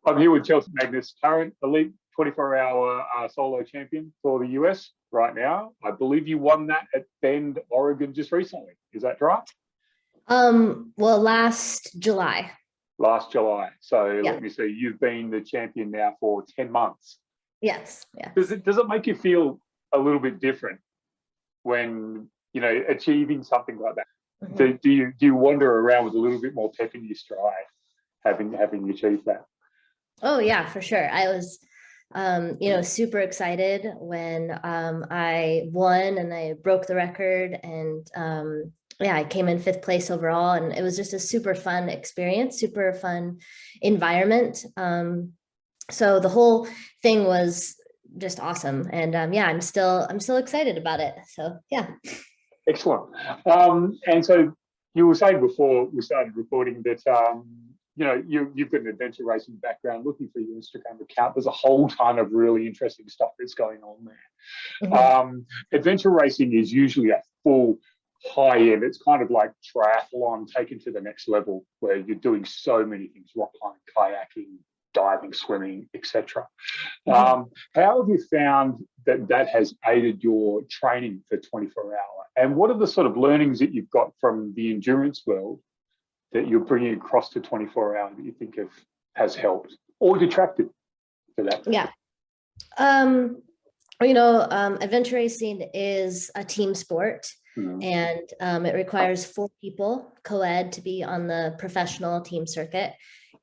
I'm here with Chelsey Magness, current elite 24-hour solo champion for the US right now. I believe you won that at Bend, Oregon just recently. Is that right? Well, last July. Last July. So Yeah. Let me see, you've been the champion now for 10 months. Yes. Yeah. Does it make you feel a little bit different when, achieving something like that? Mm-hmm. Do you wander around with a little bit more pep in your stride having achieved that? Oh yeah, for sure. I was, super excited when I won and I broke the record, and I came in 5th place overall, and it was just a super fun experience, super fun environment. So the whole thing was just awesome, and I'm still excited about it. So yeah. Excellent. And so you were saying before we started recording that you've got an adventure racing background. Looking for your Instagram account, there's a whole ton of really interesting stuff that's going on there. Mm-hmm. Adventure racing is usually a full high end. It's kind of like triathlon taken to the next level, where you're doing so many things: rock climbing, kayaking, diving, swimming, etc. Mm-hmm. How have you found that has aided your training for 24-hour? And what are the sort of learnings that you've got from the endurance world that you're bringing across to 24-hour that you think has helped or detracted to that? Yeah. Adventure racing is a team sport. Mm-hmm. And it requires 4 people, co-ed, to be on the professional team circuit.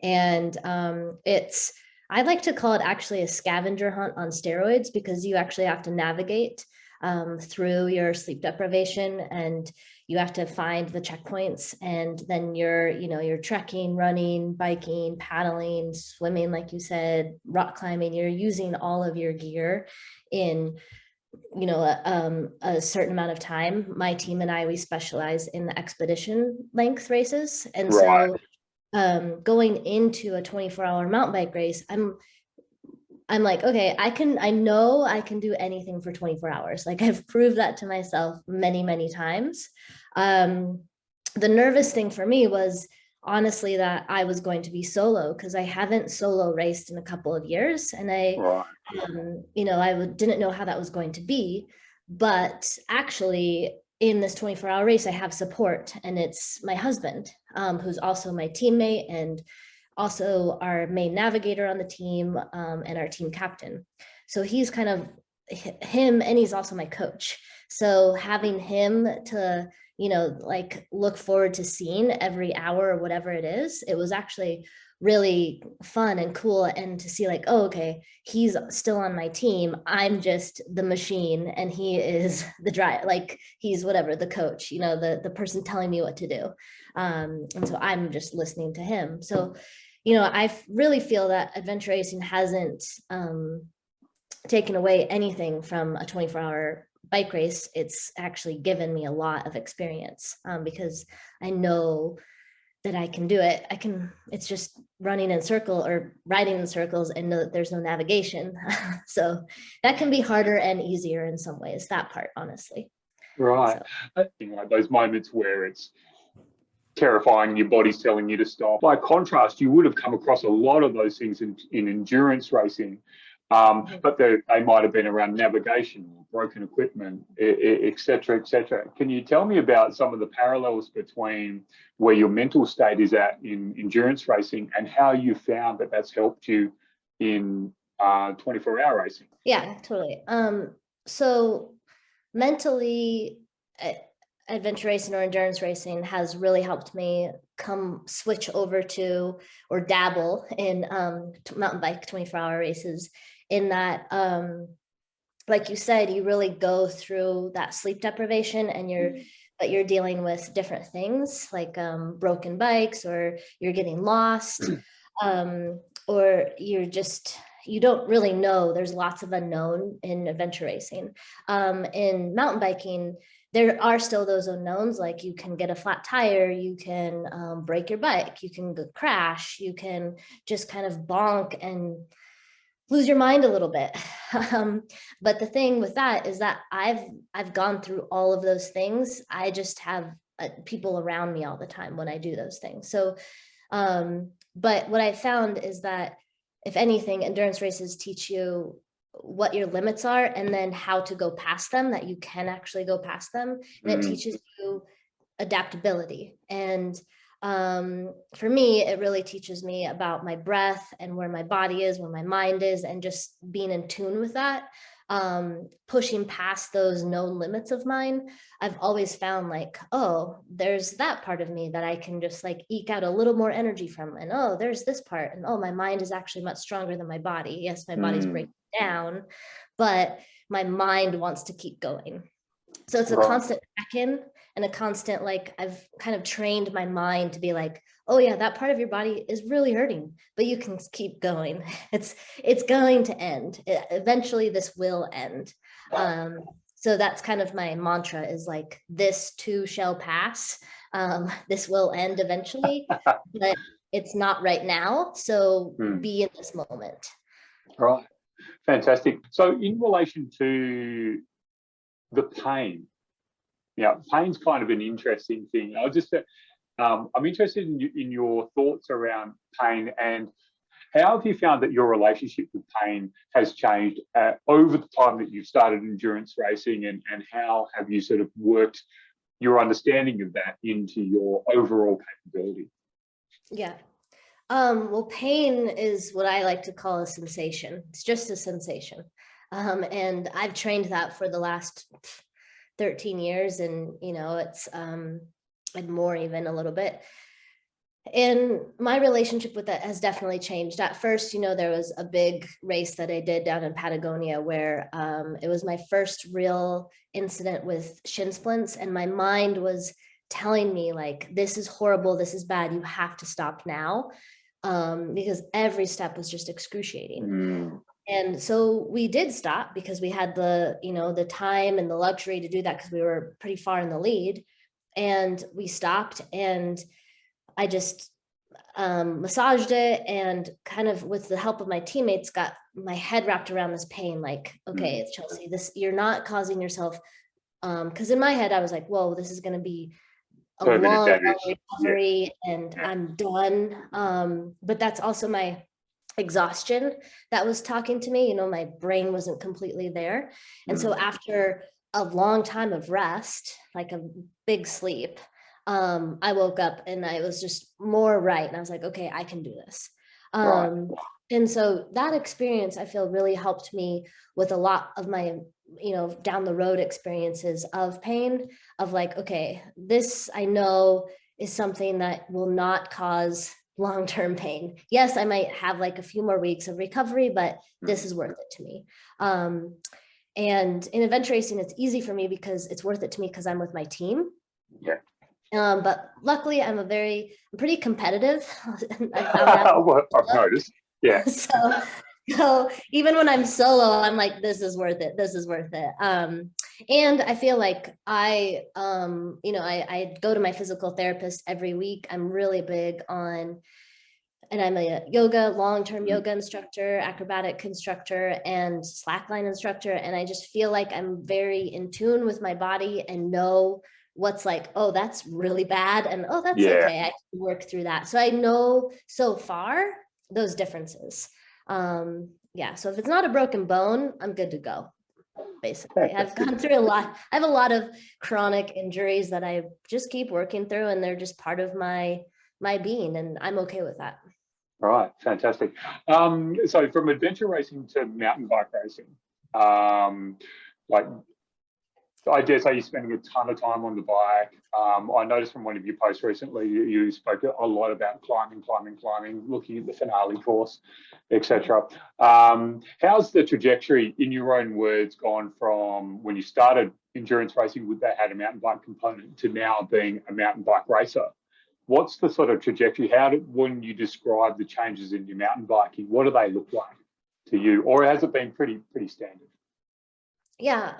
And I'd like to call it actually a scavenger hunt on steroids, because you actually have to navigate through your sleep deprivation, and you have to find the checkpoints, and then you're trekking, running, biking, paddling, swimming, like you said, rock climbing. You're using all of your gear in a certain amount of time. My team and we specialize in the expedition length races, and right. So going into a 24-hour mountain bike race, I'm like, okay, I know I can do anything for 24 hours. Like, I've proved that to myself many, many times. The nervous thing for me was honestly that I was going to be solo, because I haven't solo raced in a couple of years, and I didn't know how that was going to be. But actually, in this 24-hour race, I have support, and it's my husband, who's also my teammate and also our main navigator on the team, and our team captain. So he's kind of him, and he's also my coach. So having him to, look forward to seeing every hour or whatever it is, it was actually really fun and cool. And to see like, oh, okay, he's still on my team. I'm just the machine, and he is the driver. Like, he's whatever, the coach, the person telling me what to do. And so I'm just listening to him. So, I really feel that adventure racing hasn't taken away anything from a 24-hour bike race. It's actually given me a lot of experience, because I know that I can do it. It's just running in circle or riding in circles, and know that there's no navigation. So that can be harder and easier in some ways, that part, honestly. Right. So. I think like those moments where it's terrifying, your body's telling you to stop. By contrast, you would have come across a lot of those things in endurance racing, but they might have been around navigation or broken equipment, et cetera, et cetera. Can you tell me about some of the parallels between where your mental state is at in endurance racing and how you found that that's helped you in 24-hour racing? Yeah, totally. So mentally, adventure racing or endurance racing has really helped me switch over to or dabble in mountain bike 24-hour races, in that like you said, you really go through that sleep deprivation, and you're dealing with different things like broken bikes, or you're getting lost, or you don't really know. There's lots of unknown in adventure racing. In mountain biking, there are still those unknowns, like you can get a flat tire, you can break your bike, you can crash, you can just kind of bonk and lose your mind a little bit. But the thing with that is that I've gone through all of those things. I just have people around me all the time when I do those things. So, but what I found is that if anything, endurance races teach you what your limits are and then how to go past them, that you can actually go past them. And it teaches you adaptability. And for me, it really teaches me about my breath and where my body is, where my mind is, and just being in tune with that. Pushing past those known limits of mine, I've always found like, oh, there's that part of me that I can just like eke out a little more energy from. And oh, there's this part. And oh, my mind is actually much stronger than my body. Yes, my body's breaking down, but my mind wants to keep going. So it's a constant check-in and a constant, like, I've kind of trained my mind to be like, oh yeah, that part of your body is really hurting, but you can keep going. It's going to end. Eventually this will end. So that's kind of my mantra, is like, this too shall pass. This will end eventually, but it's not right now. So be in this moment. Right. Fantastic. So in relation to the pain, pain's kind of an interesting thing. I'm interested in your thoughts around pain, and how have you found that your relationship with pain has changed over the time that you've started endurance racing, and how have you sort of worked your understanding of that into your overall capability? Yeah. Well, pain is what I like to call a sensation. It's just a sensation. And I've trained that for the last 13 years, and it's and more, even a little bit. And my relationship with that has definitely changed. At first, there was a big race that I did down in Patagonia where it was my first real incident with shin splints, and my mind was telling me like, this is horrible, this is bad, you have to stop now, because every step was just excruciating. And so we did stop because we had the time and the luxury to do that, because we were pretty far in the lead. And we stopped, and I just massaged it, and kind of with the help of my teammates got my head wrapped around this pain. Like, okay, it's Chelsey, you're not causing yourself, because in my head I was like, whoa, this is going to be a long recovery, and I'm done. But that's also my exhaustion that was talking to me. My brain wasn't completely there. And so after a long time of rest, like a big sleep, I woke up and I was just more right. And I was like, okay, I can do this. And so that experience, I feel, really helped me with a lot of my, down the road experiences of pain, of like, okay, this I know is something that will not cause long-term pain. Yes, I might have like a few more weeks of recovery, but this is worth it to me. And in event racing, it's easy for me because it's worth it to me because I'm with my team. But luckily, I'm pretty competitive. I found out. Well, I've noticed. Yeah. So even when I'm solo, I'm like, this is worth it. This is worth it. And I feel like I go to my physical therapist every week. I'm really big on, and I'm a long-term yoga instructor, acrobatic instructor, and slackline instructor. And I just feel like I'm very in tune with my body and know what's like, oh, that's really bad. And oh, that's okay. I can work through that. So I know so far those differences. So if it's not a broken bone, I'm good to go. Basically, I've gone through a lot. I have a lot of chronic injuries that I just keep working through, and they're just part of my being, and I'm okay with that. All right, fantastic. So from adventure racing to mountain bike racing, like, I dare say you're spending a ton of time on the bike. I noticed from one of your posts recently, you spoke a lot about climbing, looking at the finale course, etc. How's the trajectory, in your own words, gone from when you started endurance racing that had a mountain bike component to now being a mountain bike racer? What's the sort of trajectory? When you describe the changes in your mountain biking, what do they look like to you? Or has it been pretty standard? Yeah,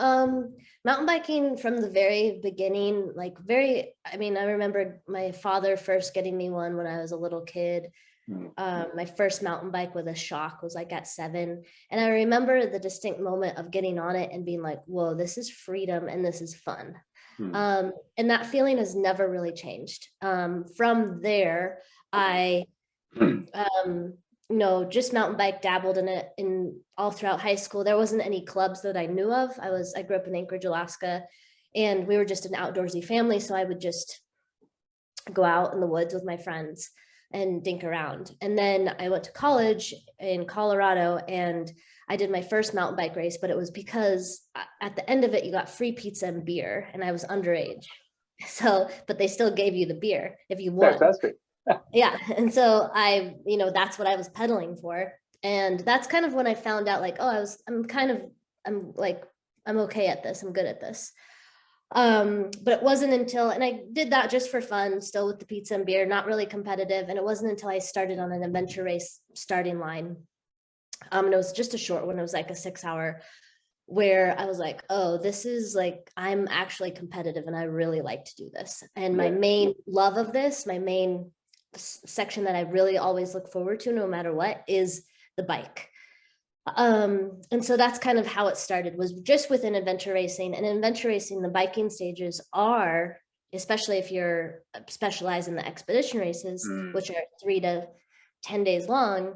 mountain biking from the very beginning, I remember my father first getting me one when I was a little kid. My first mountain bike with a shock was like at 7. And I remember the distinct moment of getting on it and being like, whoa, this is freedom and this is fun. And that feeling has never really changed. From there, I just mountain bike, dabbled in it in all throughout high school. There wasn't any clubs that I knew of. I grew up in Anchorage, Alaska, and we were just an outdoorsy family. So I would just go out in the woods with my friends and dink around. And then I went to college in Colorado, and I did my first mountain bike race, but it was because at the end of it, you got free pizza and beer, and I was underage. So, but they still gave you the beer if you won. Fantastic. Yeah. And so that's what I was pedaling for. And that's kind of when I found out, like, oh, I'm okay at this. I'm good at this. But it wasn't until, and I did that just for fun, still with the pizza and beer, not really competitive. And it wasn't until I started on an adventure race starting line. And it was just a short one. It was like a 6-hour, where I was like, oh, this is like, I'm actually competitive and I really like to do this. And my main love of this, my main section that I really always look forward to no matter what, is the bike. And so that's kind of how it started, was just within adventure racing. And in adventure racing, the biking stages are, especially if you're specialized in the expedition races, which are 3 to 10 days long,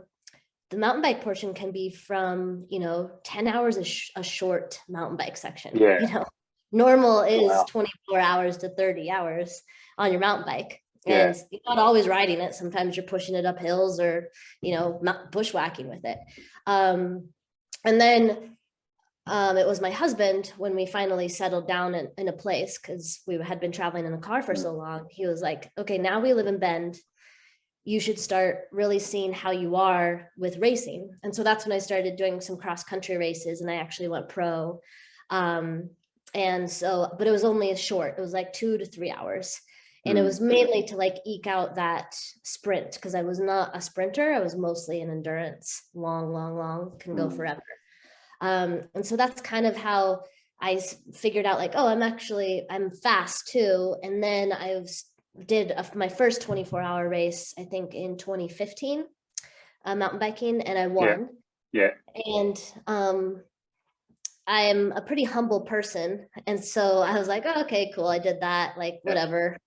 the mountain bike portion can be from 10 hours a short mountain bike section. Normal is 24 hours to 30 hours on your mountain bike. And you're not always riding it. Sometimes you're pushing it up hills or, bushwhacking with it. And then it was my husband, when we finally settled down in a place, because we had been traveling in a car for so long. He was like, okay, now we live in Bend. You should start really seeing how you are with racing. And so that's when I started doing some cross country races, and I actually went pro. And so, but it was only a short, it was like 2 to 3 hours. And it was mainly to like eke out that sprint, because I was not a sprinter. I was mostly an endurance, long, can go forever. And so that's kind of how I figured out, like, oh, I'm fast too. And then did my first 24-hour race, I think in 2015, mountain biking, and I won. And I'm a pretty humble person. And so I was like, oh, okay, cool. I did that, like, whatever.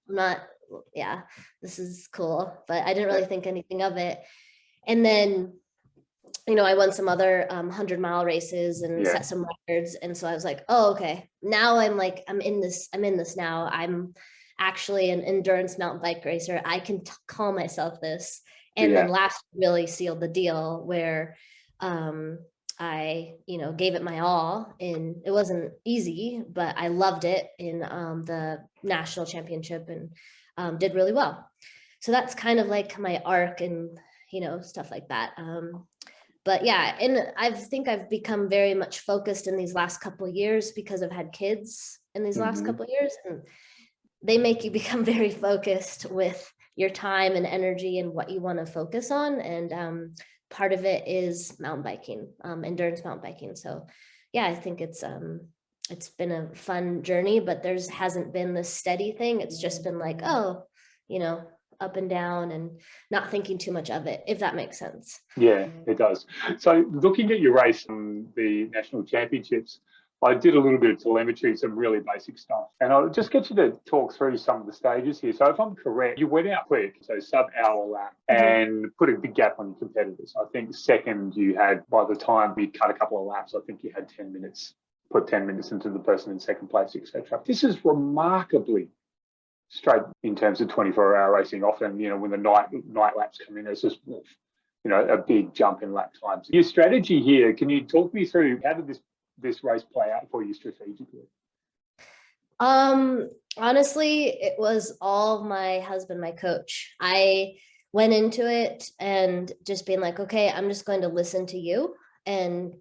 This is cool. But I didn't really think anything of it. And then, I won some other 100-mile races and set some records. And so I was like, oh, okay, now I'm in this now. I'm actually an endurance mountain bike racer. I can call myself this. And then last really sealed the deal, where I gave it my all. And it wasn't easy, but I loved it in the national championship, and did really well. So that's kind of like my arc and stuff like that. But yeah, and I think I've become very much focused in these last couple of years, because I've had kids in these last couple of years, and they make you become very focused with your time and energy and what you want to focus on. And part of it is mountain biking, endurance mountain biking. So yeah, I think it's been a fun journey, but hasn't been this steady thing. It's just been like, oh, up and down, and not thinking too much of it, if that makes sense. Yeah, it does. So looking at your race in the national championships, I did a little bit of telemetry, some really basic stuff. And I'll just get you to talk through some of the stages here. So if I'm correct, you went out quick, so sub-hour lap, and put a big gap on your competitors. I think second you had, by the time you cut a couple of laps, I think you had 10 minutes, put 10 minutes into the person in second place, etc. This is remarkably straight in terms of 24-hour racing. Often, when the night laps come in, it's just, a big jump in lap times. Your strategy here, can you talk me through, how did this race play out for you strategically? Honestly, it was all my husband, my coach. I went into it and just being like, okay, I'm just going to listen to you and,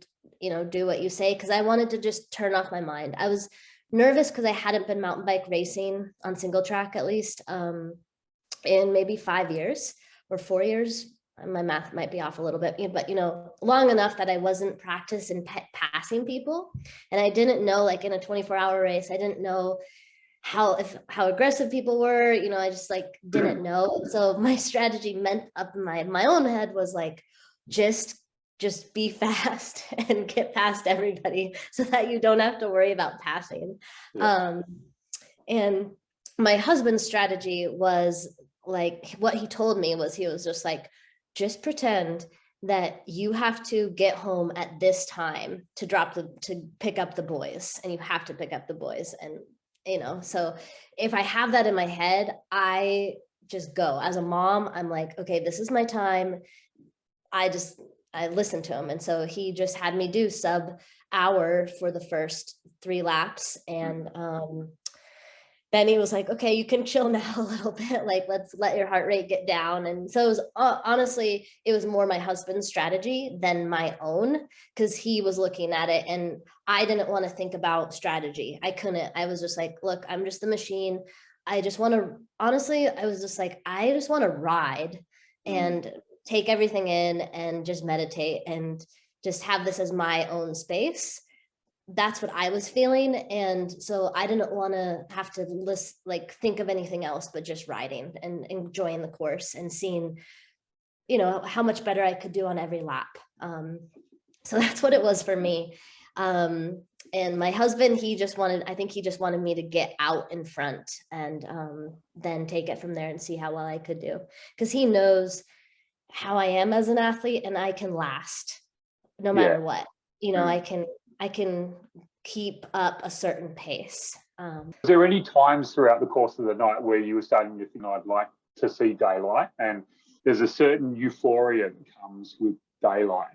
do what you say. Cause I wanted to just turn off my mind. I was nervous because I hadn't been mountain bike racing on single track, at least, in maybe 5 years or 4 years. My math might be off a little bit, but long enough that I wasn't practiced in passing people. And I didn't know, like, in a 24-hour race, I didn't know how aggressive people were. I just didn't know. So my strategy meant up in my own head was like, just be fast and get past everybody, so that you don't have to worry about passing. And my husband's strategy was, like, what he told me was, he was just like, just pretend that you have to get home at this time to pick up the boys, and you have to pick up the boys. And, you know, so if I have that in my head, I just go. As a mom, I'm like, okay, this is my time. I listened to him. And so he just had me do sub hour for the first 3 laps. And then he was like, okay, you can chill now a little bit. Like, let's let your heart rate get down. And so it was, honestly, it was more my husband's strategy than my own, because he was looking at it and I didn't want to think about strategy. I couldn't. I was just like, look, I'm just the machine. I just want to, honestly, I was just like, I just want to ride and take everything in and just meditate and just have this as my own space. That's what I was feeling. And so I didn't want to have to think of anything else but just riding and enjoying the course and seeing, you know, how much better I could do on every lap. So that's what it was for me. And my husband, I think he just wanted me to get out in front and then take it from there and see how well I could do. Because he knows how I am as an athlete, and I can last no matter what. You know, I can keep up a certain pace. Was there any times throughout the course of the night where you were starting to think, I'd like to see daylight? And there's a certain euphoria that comes with daylight.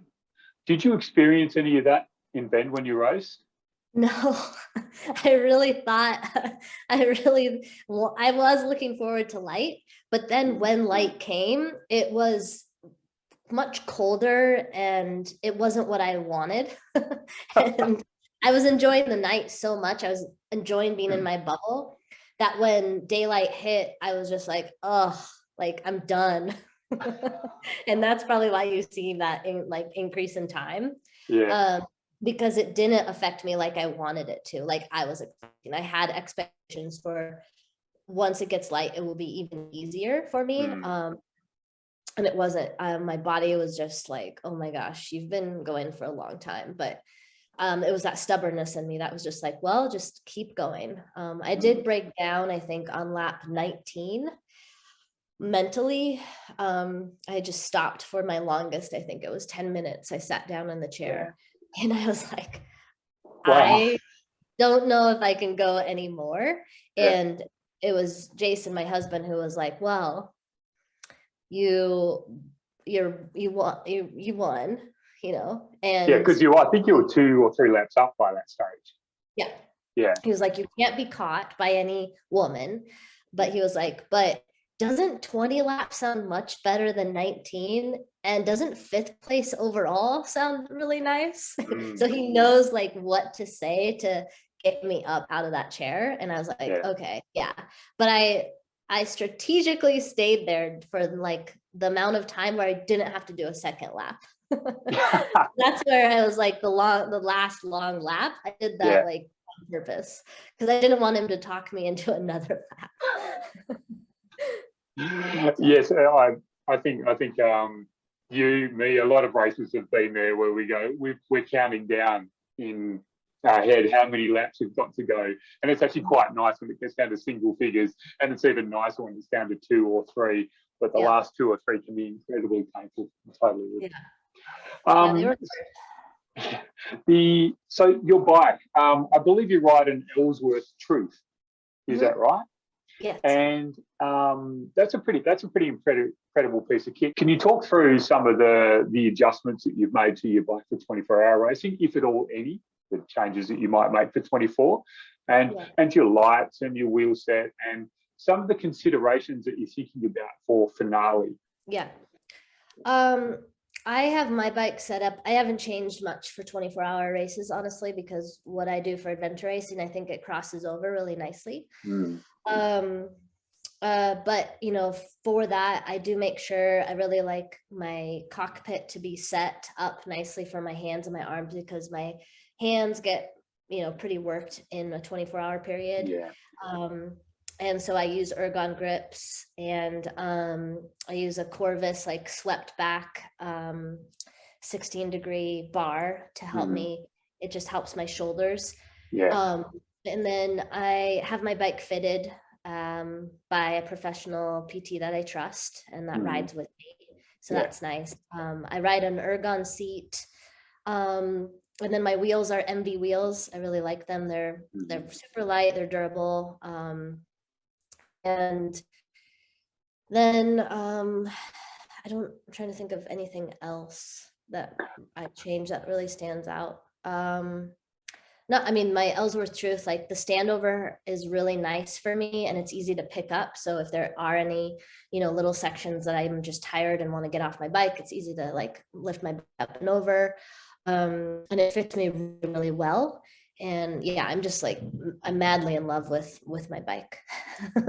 Did you experience any of that in Bend when you raced? No, I really thought, I was looking forward to light, but then when light came, it was much colder and it wasn't what I wanted. And I was enjoying the night so much. I was enjoying being in my bubble that when daylight hit, I was just like, oh, like I'm done. And that's probably why you see that increase in time. Because it didn't affect me like I wanted it to, like I was expecting. I had expectations for once it gets light, it will be even easier for me. And it wasn't. My body was just like, oh my gosh, you've been going for a long time. But it was that stubbornness in me that was just like, well, just keep going. I did break down, I think, on lap 19 mentally. I just stopped for my longest. I think it was 10 minutes. I sat down in the chair and I was like, I don't know if I can go anymore. And it was Jason, my husband, who was like, well, you won, you know. And because I think you were 2 or 3 laps up by that stage. He was like, you can't be caught by any woman. But he was like, but doesn't 20 laps sound much better than 19? And doesn't 5th place overall sound really nice? So he knows like what to say to get me up out of that chair. And I was like, okay, but I strategically stayed there for like the amount of time where I didn't have to do a second lap. That's where I was like the last long lap. I did that like on purpose because I didn't want him to talk me into another lap. Yes, I think you, me, a lot of races have been there where we're counting down in our head how many laps we've got to go, and it's actually quite nice when it gets down to single figures, and it's even nicer when it's down to 2 or 3. But the last 2 or 3 can be incredibly painful. Totally. So your bike, I believe you ride an Ellsworth Truth. Is that right? Yes. And that's a pretty incredible piece of kit. Can you talk through some of the adjustments that you've made to your bike for 24-hour racing, if at all any, the changes that you might make for 24, and your lights and your wheel set and some of the considerations that you're thinking about for finale? I have my bike set up. I haven't changed much for 24-hour races, honestly, because what I do for adventure racing, I think it crosses over really nicely. But you know, for that, I do make sure I really like my cockpit to be set up nicely for my hands and my arms, because my hands get, you know, pretty worked in a 24-hour period. And so I use ergon grips, and I use a Corvus like swept back 16-degree bar to help me. It just helps my shoulders. And then I have my bike fitted by a professional PT that I trust and that rides with me. So that's nice. I ride an ergon seat. And then my wheels are MV wheels. I really like them. They're super light, they're durable. And then I'm trying to think of anything else that I changed that really stands out. No, I mean, my Ellsworth Truth, like the standover is really nice for me and it's easy to pick up. So if there are any, little sections that I'm just tired and want to get off my bike, it's easy to like lift my bike up and over. And it fits me really well. And yeah, I'm madly in love with my bike.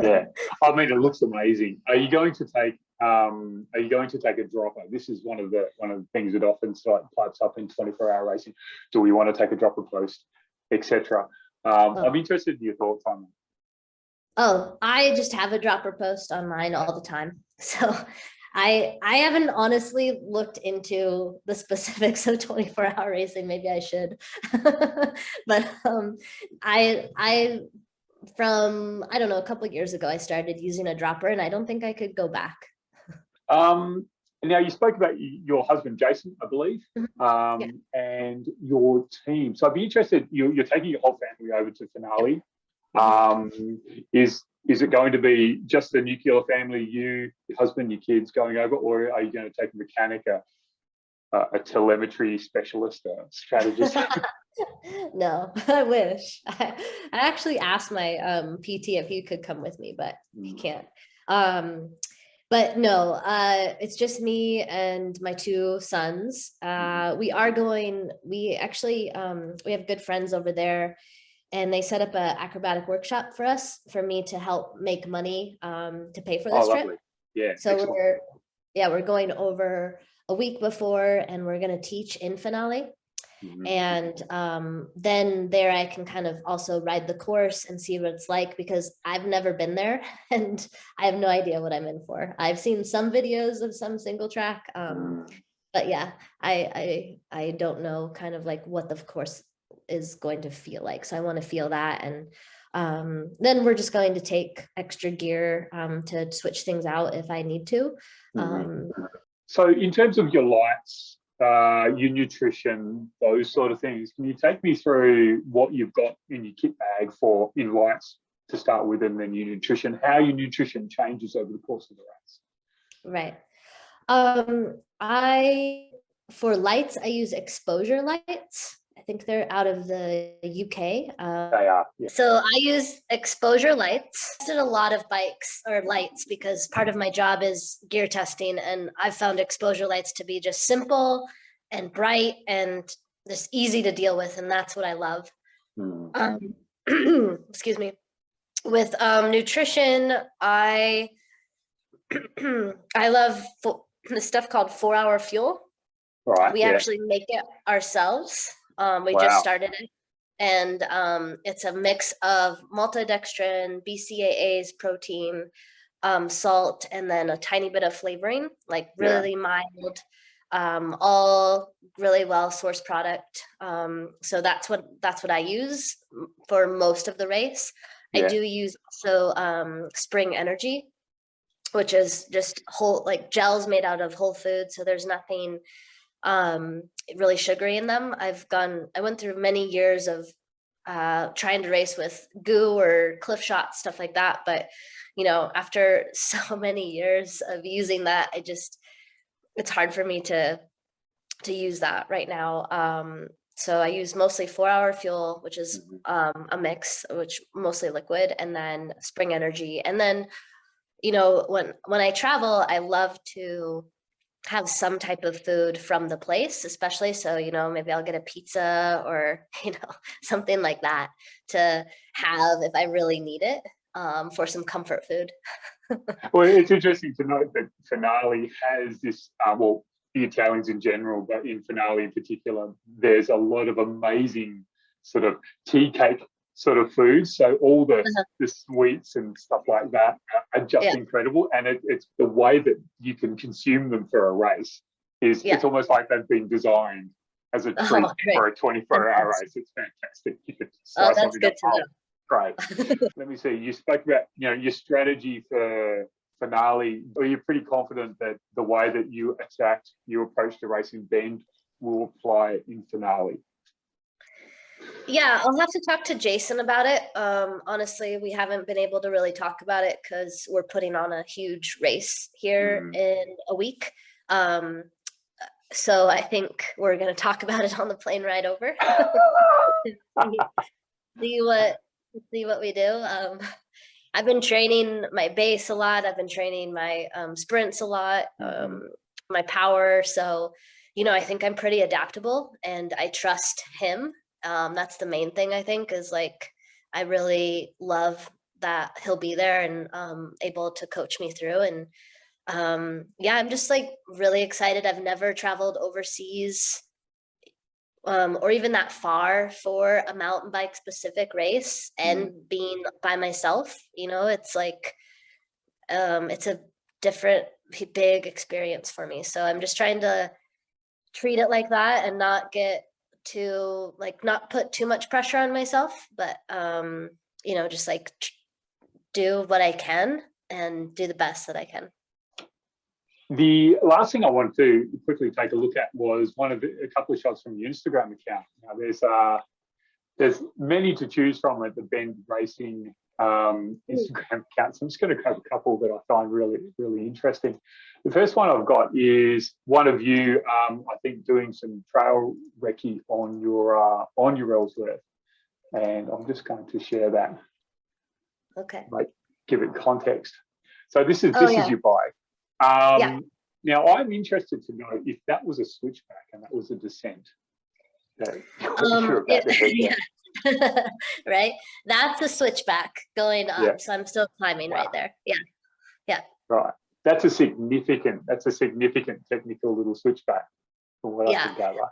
Yeah, I mean, it looks amazing. Are you going to take a dropper? This is one of the things that often pipes up in 24-hour racing. Do we want to take a dropper post, etc.? I'm interested in your thoughts on that. Oh, I just have a dropper post on mine all the time. So I haven't honestly looked into the specifics of 24-hour racing. Maybe I should. But I from, I don't know, a couple of years ago, I started using a dropper and I don't think I could go back. Now you spoke about your husband, Jason, I believe, and your team. So I'd be interested, you're taking your whole family over to Finale. Is it going to be just the nuclear family, you, your husband, your kids going over, or are you going to take a mechanic, a telemetry specialist, a strategist? No, I wish. I actually asked my PT if he could come with me, but he can't. But no, it's just me and my two sons. We have good friends over there, and they set up an acrobatic workshop for me to help make money to pay for this trip. Yeah. So we're going over a week before, and we're going to teach in Finale. And then there I can kind of also ride the course and see what it's like, because I've never been there and I have no idea what I'm in for. I've seen some videos of some single track, but yeah, I don't know kind of like what the course is going to feel like. So I want to feel that. And then we're just going to take extra gear to switch things out if I need to. So in terms of your lights, your nutrition, those sort of things, can you take me through what you've got in your kit bag in lights to start with, and then your nutrition, how your nutrition changes over the course of the race? Right. For lights, I use exposure lights. I think they're out of the UK. They are. Yeah. So I use exposure lights. I did a lot of bikes or lights because part of my job is gear testing, and I've found exposure lights to be just simple and bright and just easy to deal with, and that's what I love. Excuse me. With nutrition, I love this stuff called 4-Hour Fuel. Right. We actually make it ourselves. We just started it, and it's a mix of maltodextrin, BCAAs, protein, salt, and then a tiny bit of flavoring, like really mild, all really well sourced product. So that's what I use for most of the race. I do use also Spring Energy, which is just like gels made out of whole foods. So there's nothing really sugary in them. I went through many years of trying to race with goo or cliff shots, stuff like that. But, after so many years of using that, it's hard for me to use that right now. So I use mostly 4-Hour Fuel, which is a mix, which mostly liquid, and then Spring Energy. And then, when I travel, I love to have some type of food from the place, especially. So, maybe I'll get a pizza or, something like that to have if I really need it, for some comfort food. Well, it's interesting to note that Finale has this, the Italians in general, but in Finale in particular, there's a lot of amazing sort of tea cake sort of foods. So all the sweets and stuff like that are just incredible. And it's the way that you can consume them for a race it's almost like they've been designed as a treat for a 24-hour race. It's fantastic. You could that's good to know. Great. Let me see. You spoke about your strategy for finale, are you pretty confident that the way that you approach to racing Bend will apply in finale? Yeah, I'll have to talk to Jason about it. Honestly, we haven't been able to really talk about it because we're putting on a huge race here in a week. So I think we're going to talk about it on the plane ride over. see what we do. I've been training my base a lot. I've been training my sprints a lot, my power. So, you know, I think I'm pretty adaptable and I trust him. That's the main thing, I think, is like, I really love that he'll be there and able to coach me through. And yeah, I'm just like really excited. I've never traveled overseas or even that far for a mountain bike specific race, and being by myself, you know, it's like, it's a different big experience for me. So I'm just trying to treat it like that and not get too, like, not put too much pressure on myself, but you know, just like do what I can and do the best that I can. The last thing I wanted to quickly take a look at was a couple of shots from your Instagram account. Now, there's many to choose from at the Bend Racing Instagram account. So I'm just going to have a couple that I find really, really interesting. The first one I've got is one of you, I think, doing some trail recce on your Ellsworth, and I'm just going to share that. Okay. Like, give it context. So this is your bike. Now, I'm interested to know if that was a switchback and that was a descent. Right, that's a switchback going up, so I'm still climbing right there. Yeah. Right, that's a significant technical little switchback from what I can gather.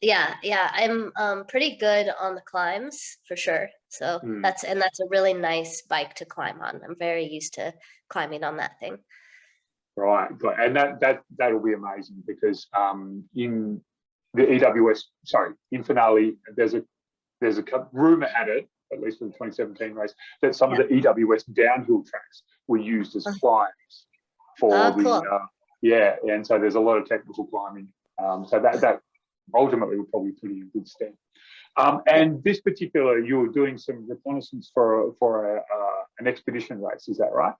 Yeah, I'm pretty good on the climbs for sure. So that's a really nice bike to climb on. I'm very used to climbing on that thing. Right, and that'll be amazing because in the EWS, in finale, there's a rumor had it, at least for the 2017 race, that some of the EWS downhill tracks were used as climbs for and so there's a lot of technical climbing. So that ultimately will probably put you in good stead. And this particular, you were doing some reconnaissance for an expedition race, is that right?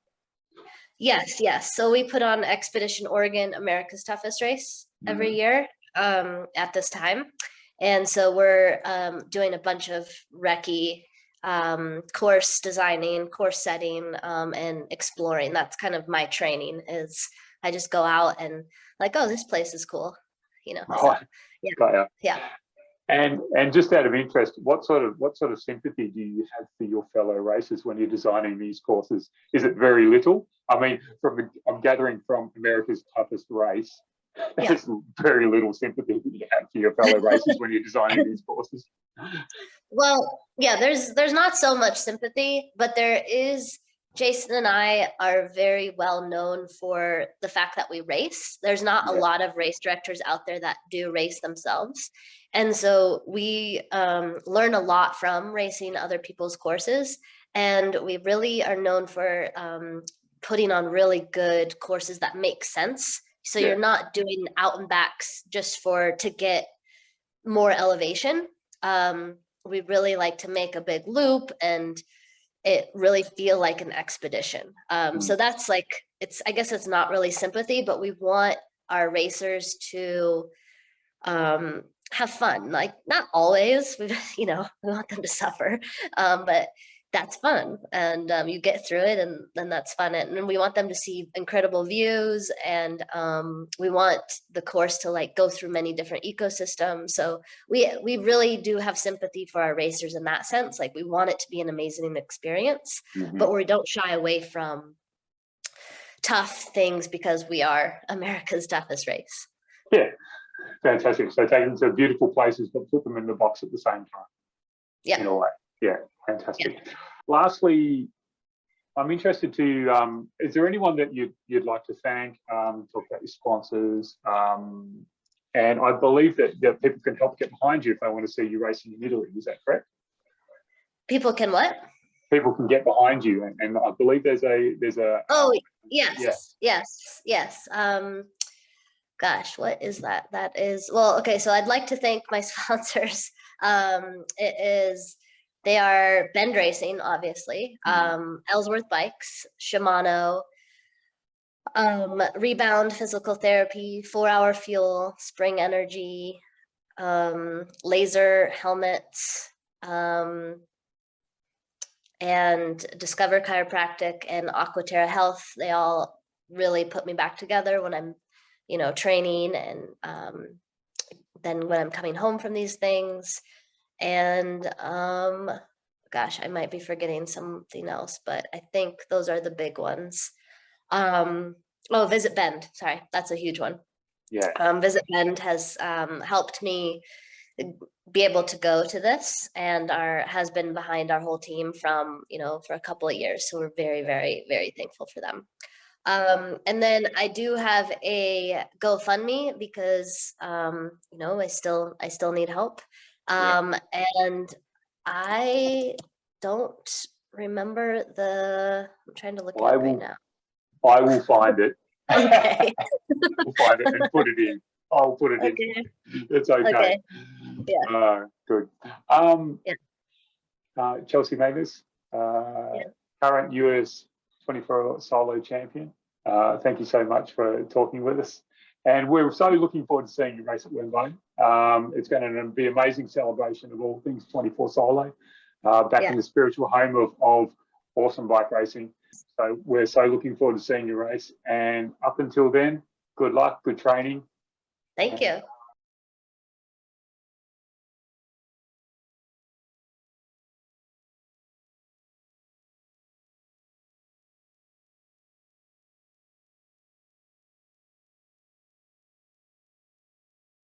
Yes. So we put on Expedition Oregon, America's Toughest Race every year at this time. And so we're doing a bunch of recce, course designing, course setting, and exploring. That's kind of my training, is I just go out and like, oh, this place is cool, you know. Right. So, yeah. And just out of interest, what sort of sympathy do you have for your fellow racers when you're designing these courses? Is it very little? I mean, I'm gathering from America's Toughest Race, there's very little sympathy that you have for your fellow racers when you're designing these courses. Well, yeah, there's not so much sympathy, but there is. Jason and I are very well known for the fact that we race. There's not a lot of race directors out there that do race themselves. And so we learn a lot from racing other people's courses. And we really are known for putting on really good courses that make sense. So you're not doing out and backs just to get more elevation. We really like to make a big loop and it really feel like an expedition. So that's like, I guess it's not really sympathy, but we want our racers to have fun. Like, not always, we want them to suffer, but that's fun. And you get through it and then that's fun. And we want them to see incredible views, and we want the course to like go through many different ecosystems. So we really do have sympathy for our racers in that sense. Like, we want it to be an amazing experience, but we don't shy away from tough things because we are America's toughest race. Yeah, fantastic. So take them to beautiful places, but put them in the box at the same time. Yeah. In a way. Yeah, fantastic. Yeah. Lastly, I'm interested to, is there anyone that you'd like to thank, talk about your sponsors, and I believe that people can help get behind you if they want to see you racing in Italy. Is that correct? People can what? people can get behind you. And I believe there's a Oh, yes. yes. Gosh, what is that? That is, well, okay, so I'd like to thank my sponsors. They are Bend Racing, obviously, Ellsworth Bikes, Shimano, Rebound Physical Therapy, 4 Hour Fuel, Spring Energy, Laser Helmets, and Discover Chiropractic and Aquaterra Health. They all really put me back together when I'm, training, and then when I'm coming home from these things. And gosh, I might be forgetting something else, but I think those are the big ones. Visit Bend. Sorry, that's a huge one. Yeah. Visit Bend has helped me be able to go to this, and has been behind our whole team from, for a couple of years. So we're very, very, very thankful for them. And then I do have a GoFundMe because, I still need help. And I don't remember I'm trying to look at it right now. I will find it. Okay. We'll find it and put it in. I'll put it in. It's okay. Yeah. Good. Chelsey Magness, current US 24 solo champion. Thank you so much for talking with us. And we're so looking forward to seeing you race at WEMBO. It's going to be an amazing celebration of all things 24 solo, back in the spiritual home of awesome bike racing. So we're so looking forward to seeing you race. And up until then, good luck, good training. Thank you.